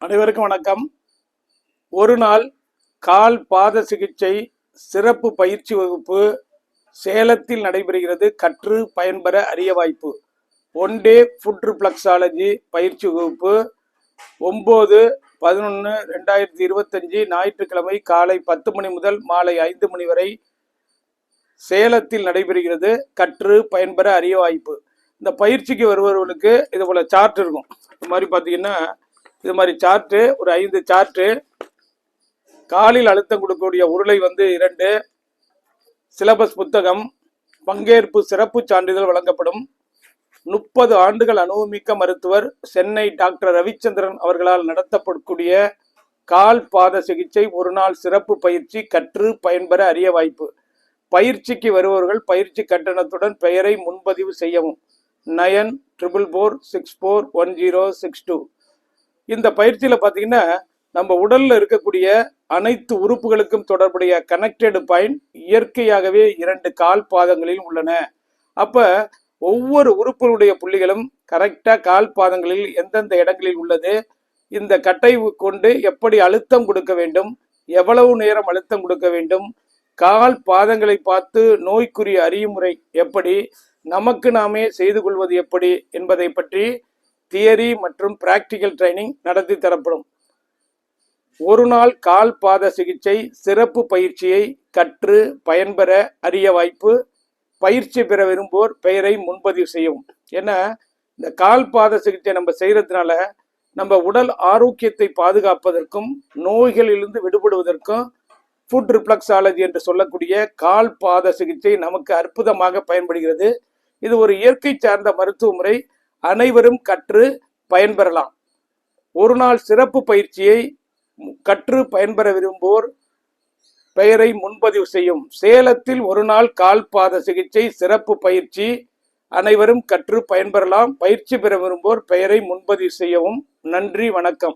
அனைவருக்கும் வணக்கம். ஒரு நாள் கால் பாத சிகிச்சை சிறப்பு பயிற்சி வகுப்பு சேலத்தில் நடைபெறுகிறது. கற்று பயன்பெற அரிய வாய்ப்பு. 1 டே ஃபுட் ரிஃப்ளெக்ஸாலஜி பயிற்சி வகுப்பு 9/11/2025 ஞாயிற்றுக்கிழமை காலை 10 மணி முதல் மாலை 5 மணி வரை சேலத்தில் நடைபெறுகிறது. கற்று பயன்பெற அரிய வாய்ப்பு. இந்த பயிற்சிக்கு வருபவர்களுக்கு இது போல சார்ட் இருக்கும். இது மாதிரி பார்த்தீங்கன்னா இது மாதிரி சார்ட்டு ஒரு 5 சார்ட்டு. காலில் அழுத்தம் கொடுக்கக்கூடிய உருளை 2, சிலபஸ் புத்தகம், பங்கேற்பு சிறப்பு சான்றிதழ் வழங்கப்படும். 30 ஆண்டுகள் அனுபவமிக்க மருத்துவர் சென்னை டாக்டர் ரவிச்சந்திரன் அவர்களால் நடத்தப்படக்கூடிய கால் பாத சிகிச்சை ஒரு நாள் சிறப்பு பயிற்சி. கற்று பயன்பெற அரிய வாய்ப்பு. பயிற்சிக்கு வருபவர்கள் பயிற்சி கட்டணத்துடன் பெயரை முன்பதிவு செய்யவும். 9444641062. இந்த பயிற்சியில் பார்த்தீங்கன்னா நம்ம உடலில் இருக்கக்கூடிய அனைத்து உறுப்புகளுக்கும் தொடர்புடைய கனெக்டட் பாயிண்ட் இயற்கையாகவே 2 கால் பாதங்களில் உள்ளன. அப்போ ஒவ்வொரு உறுப்புகளுடைய புள்ளிகளும் கரெக்டாக கால் பாதங்களில் எந்தெந்த இடங்களில் உள்ளது, இந்த கட்டை கொண்டு எப்படி அழுத்தம் கொடுக்க வேண்டும், எவ்வளவு நேரம் அழுத்தம் கொடுக்க வேண்டும், கால் பாதங்களை பார்த்து நோய்க்குரிய அறியுமுறை எப்படி, நமக்கு நாமே செய்து கொள்வது எப்படி என்பதை பற்றி தியரி மற்றும் பிராக்டிக்கல் ட்ரைனிங் நடத்தி தரப்படும். ஒரு நாள் கால் பாத சிகிச்சை சிறப்பு பயிற்சியை கற்று பயன்பெற அரிய வாய்ப்பு. பயிற்சி பெற விரும்புவோர் பெயரை முன்பதிவு செய்யவும். ஏன்னா இந்த கால் பாத சிகிச்சை நம்ம செய்யறதுனால நம்ம உடல் ஆரோக்கியத்தை பாதுகாப்பதற்கும் நோய்களிலிருந்து விடுபடுவதற்கும் ஃபுட் ரிஃப்ளெக்ஸாலஜி என்று சொல்லக்கூடிய கால் பாத சிகிச்சை நமக்கு அற்புதமாக பயன்படுகிறது. இது ஒரு இயற்கை சார்ந்த மருத்துவ முறை. அனைவரும் கற்று பயன்பெறலாம். ஒரு நாள் சிறப்பு பயிற்சியை கற்று பயன்பெற விரும்புவோர் பெயரை முன்பதிவு செய்யும். சேலத்தில் ஒரு நாள் கால் பாத சிகிச்சை சிறப்பு பயிற்சி. அனைவரும் கற்று பயன்பெறலாம். பயிற்சி பெற விரும்புவோர் பெயரை முன்பதிவு செய்யவும். நன்றி, வணக்கம்.